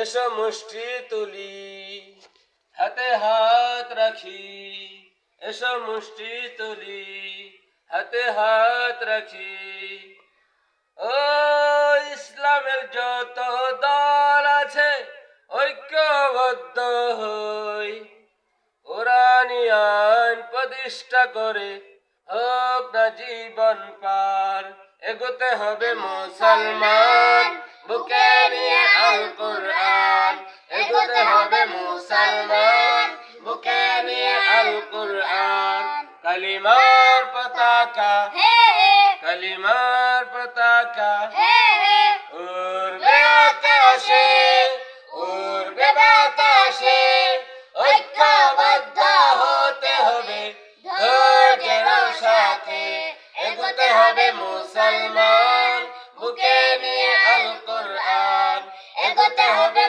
এসো মুষ্টি তুলি, হাতে হাত রাখি। এসো মুষ্টি তুলি, হাতে হাত রাখি। ও ইসলামের যত দল আছে, ঐক্যবদ্ধ হই। কোরআনী আইন প্রতিষ্ঠা করে হোক না জীবন পার। এগোতে হবে মুসলমান, বুকে নিয়ে আল কোরআন। এগোতে হবে মুসলমান, বুকে নিয়ে আল কোরআন। কালিমার পতাকা, কালিমার পতাকা উড়বে আকাশে, উড়বে বাতাসে। ঐক্যবদ্ধ হতে হবে ধৈর্যের সাথে। এগোতে হবে মুসলমান, বুকে নিয়ে আল কোরআন। এগোতে হবে